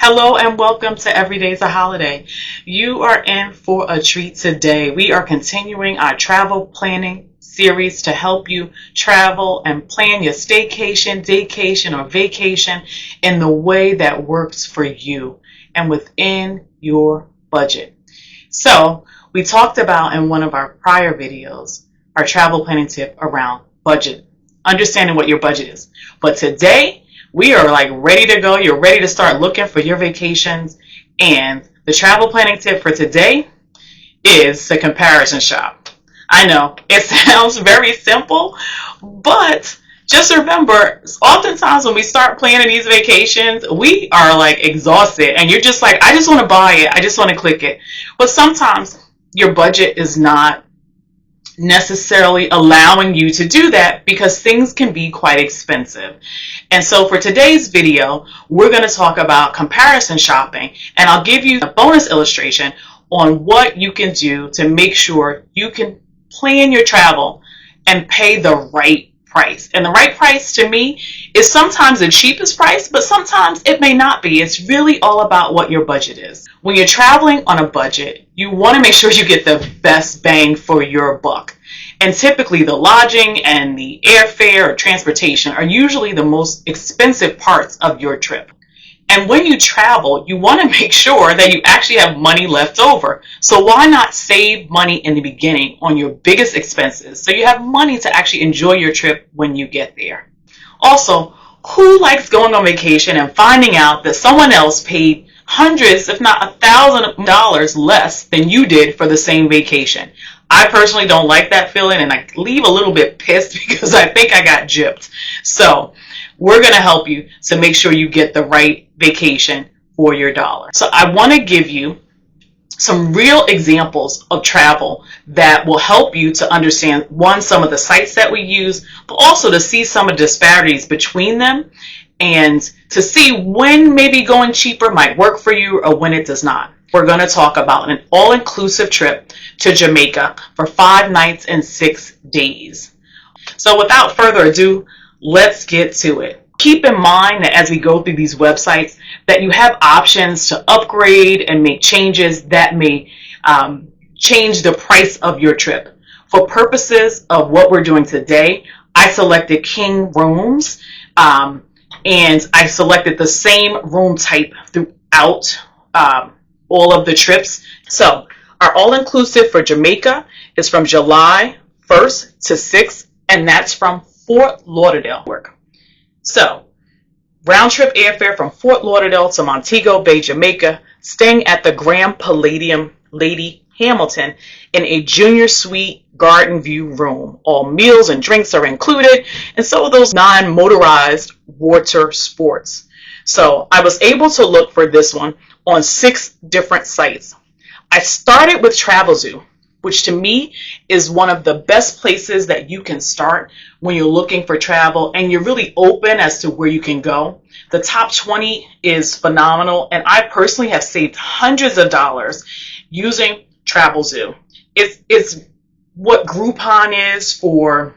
Hello and welcome to Every Day's a Holiday. You are in for a treat today. We are continuing our travel planning series to help you travel and plan your staycation, daycation, or vacation in the way that works for you and within your budget. So, we talked about in one of our prior videos our travel planning tip around budget, understanding what your budget is. But today, we are ready to go. You're ready to start looking for your vacations. And the travel planning tip for today is the comparison shop. I know it sounds very simple, but just remember, oftentimes when we start planning these vacations, we are exhausted and you're just I just want to buy it. I just want to click it. But sometimes your budget is not necessarily allowing you to do that because things can be quite expensive. And so for today's video, we're going to talk about comparison shopping, and I'll give you a bonus illustration on what you can do to make sure you can plan your travel and pay the right price. And the right price to me is sometimes the cheapest price, but sometimes it may not be. It's really all about what your budget is. When you're traveling on a budget, you want to make sure you get the best bang for your buck. And typically the lodging and the airfare or transportation are usually the most expensive parts of your trip. And when you travel, you want to make sure that you actually have money left over. So why not save money in the beginning on your biggest expenses so you have money to actually enjoy your trip when you get there? Also, who likes going on vacation and finding out that someone else paid hundreds, if not $1,000 less than you did for the same vacation? I personally don't like that feeling, and I leave a little bit pissed because I think I got gypped. So we're going to help you to make sure you get the right vacation for your dollar. So I want to give you some real examples of travel that will help you to understand, one, some of the sites that we use, but also to see some of the disparities between them and to see when maybe going cheaper might work for you or when it does not. We're going to talk about an all-inclusive trip to Jamaica for 5 nights and 6 days. So without further ado, let's get to it. Keep in mind that as we go through these websites, that you have options to upgrade and make changes that may change the price of your trip. For purposes of what we're doing today, I selected King Rooms, and I selected the same room type throughout all of the trips. So our all-inclusive for Jamaica is from July 1st to 6th, and that's from Fort Lauderdale. So round trip airfare from Fort Lauderdale to Montego Bay, Jamaica, staying at the Grand Palladium Lady Hamilton in a junior suite garden view room. All meals and drinks are included, and so are those non-motorized water sports. So I was able to look for this one on 6 different sites. I started with Travelzoo, which to me is one of the best places that you can start when you're looking for travel and you're really open as to where you can go. The top 20 is phenomenal, and I personally have saved hundreds of dollars using Travelzoo. It's what Groupon is for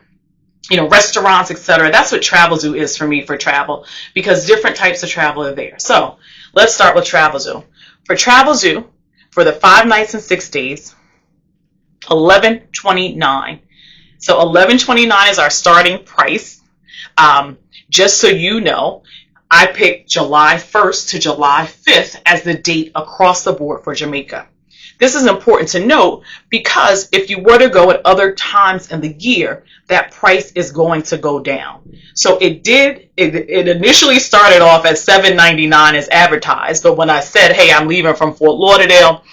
restaurants, etc. That's what Travelzoo is for me for travel, because different types of travel are there. So let's start with Travelzoo. For Travelzoo, for the 5 nights and 6 days, $11.29. So $11.29 is our starting price. Just so you know, I picked July 1st to July 5th as the date across the board for Jamaica. This is important to note because if you were to go at other times in the year, that price is going to go down. So it initially started off at $7.99 as advertised, but when I said, hey, I'm leaving from Fort Lauderdale,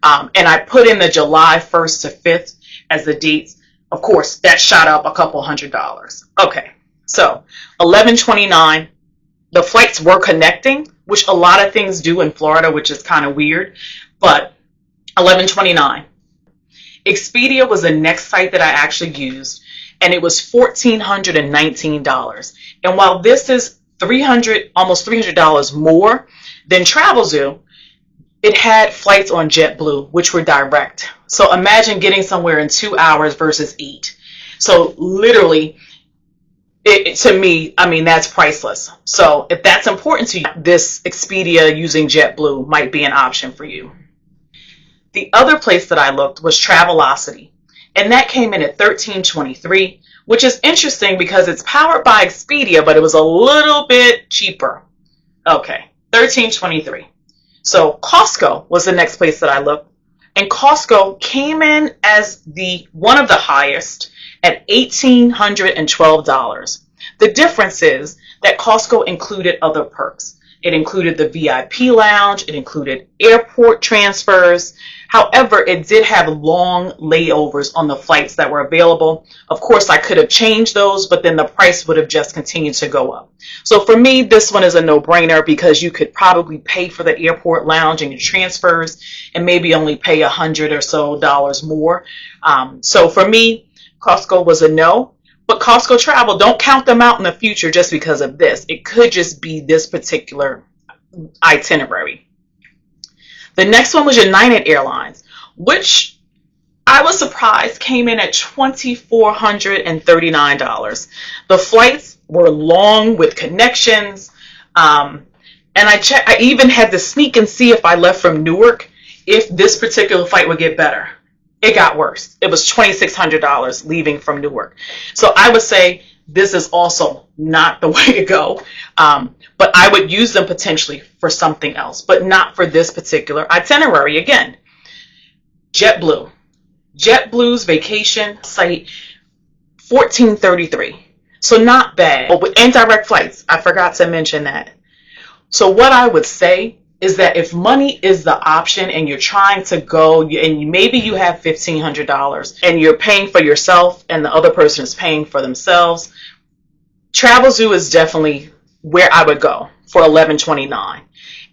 and I put in the July 1st to 5th as the dates, of course, that shot up a couple $100. Okay, so $11.29. The flights were connecting, which a lot of things do in Florida, which is kind of weird, but $11.29. Expedia was the next site that I actually used, and it was $1,419. And while this is almost $300 more than Travelzoo, it had flights on JetBlue, which were direct. So imagine getting somewhere in 2 hours versus 8. So literally, To me, I mean, that's priceless. So if that's important to you, this Expedia using JetBlue might be an option for you. The other place that I looked was Travelocity, and that came in at $13.23, which is interesting because it's powered by Expedia, but it was a little bit cheaper. Okay, $13.23. So Costco was the next place that I looked, and Costco came in as the one of the highest at $1,812. The difference is that Costco included other perks. It included the VIP lounge, it included airport transfers. However, it did have long layovers on the flights that were available. Of course, I could have changed those, but then the price would have just continued to go up. So for me, this one is a no-brainer because you could probably pay for the airport lounge and your transfers and maybe only pay $100 or so more. So for me, Costco was a no. But Costco Travel, don't count them out in the future just because of this. It could just be this particular itinerary. The next one was United Airlines, which I was surprised came in at $2,439. The flights were long with connections. And I even had to sneak and see if I left from Newark, if this particular flight would get better. It got worse. It was $2,600 leaving from Newark. So I would say this is also not the way to go. But I would use them potentially for something else, but not for this particular itinerary. Again, JetBlue. JetBlue's vacation site, $14.33. So not bad. But with indirect flights, I forgot to mention that. So what I would say is that if money is the option and you're trying to go and maybe you have $1,500 and you're paying for yourself and the other person is paying for themselves, Travelzoo is definitely where I would go for $11.29.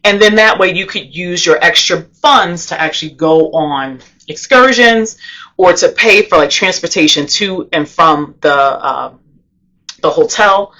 And then that way you could use your extra funds to actually go on excursions or to pay for like transportation to and from the hotel.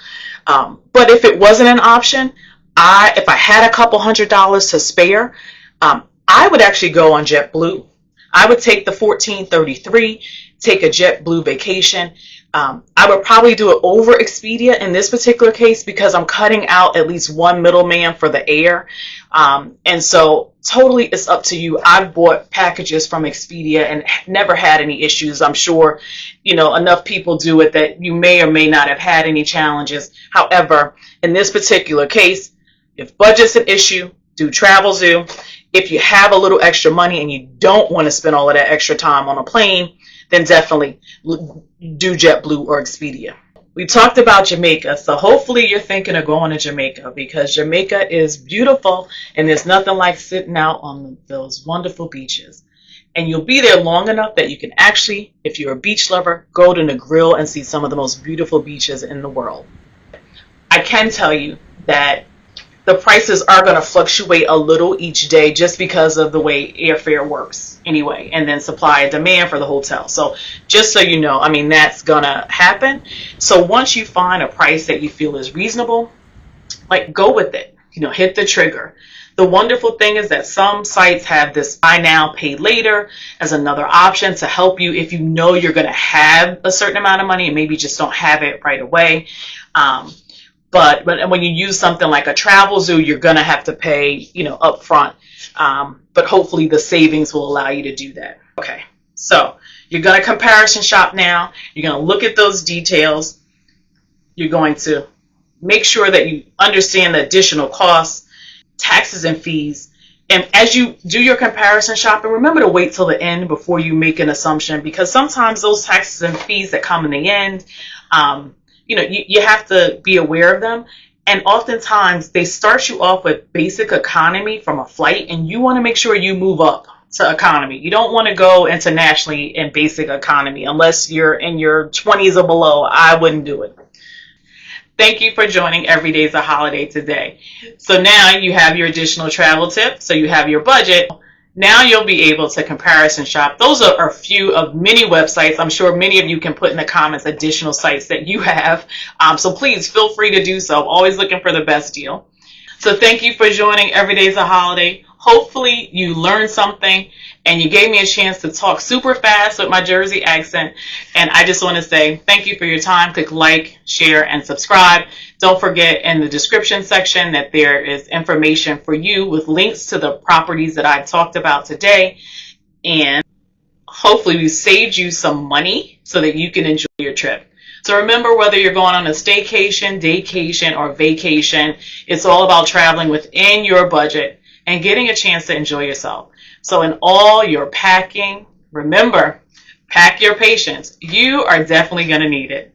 But if it wasn't an option, if I had a couple $100 to spare, I would actually go on JetBlue. I would take the $14.33, take a JetBlue vacation. I would probably do it over Expedia in this particular case because I'm cutting out at least one middleman for the air. And so totally it's up to you. I've bought packages from Expedia and never had any issues. I'm sure, enough people do it that you may or may not have had any challenges. However, in this particular case, if budget's an issue, do Travelzoo. If you have a little extra money and you don't want to spend all of that extra time on a plane, then definitely do JetBlue or Expedia. We talked about Jamaica, so hopefully you're thinking of going to Jamaica because Jamaica is beautiful and there's nothing like sitting out on those wonderful beaches. And you'll be there long enough that you can actually, if you're a beach lover, go to Negril and see some of the most beautiful beaches in the world. I can tell you that the prices are going to fluctuate a little each day just because of the way airfare works anyway, and then supply and demand for the hotel. So just so you know, that's going to happen. So once you find a price that you feel is reasonable, go with it, hit the trigger. The wonderful thing is that some sites have this buy now, pay later as another option to help you if you know you're going to have a certain amount of money and maybe just don't have it right away. But when you use something like a Travelzoo, you're going to have to pay, up front. But hopefully the savings will allow you to do that. Okay, so you're going to comparison shop now. You're going to look at those details. You're going to make sure that you understand the additional costs, taxes and fees. And as you do your comparison shopping, remember to wait till the end before you make an assumption, because sometimes those taxes and fees that come in the end, you have to be aware of them. And oftentimes they start you off with basic economy from a flight, and you want to make sure you move up to economy. You don't want to go internationally in basic economy unless you're in your 20s or below. I wouldn't do it. Thank you for joining Every Day's a Holiday today. So now you have your additional travel tip. So you have your budget. Now you'll be able to comparison shop. Those are a few of many websites. I'm sure many of you can put in the comments additional sites that you have. So please feel free to do so. Always looking for the best deal. So thank you for joining Every Day's a Holiday Hopefully you learned something and you gave me a chance to talk super fast with my Jersey accent. And I just want to say thank you for your time. Click like, share, and subscribe. Don't forget in the description section that there is information for you with links to the properties that I've talked about today. And hopefully we saved you some money so that you can enjoy your trip. So remember, whether you're going on a staycation, daycation, or vacation, it's all about traveling within your budget and getting a chance to enjoy yourself. So in all your packing, remember, pack your patience. You are definitely going to need it.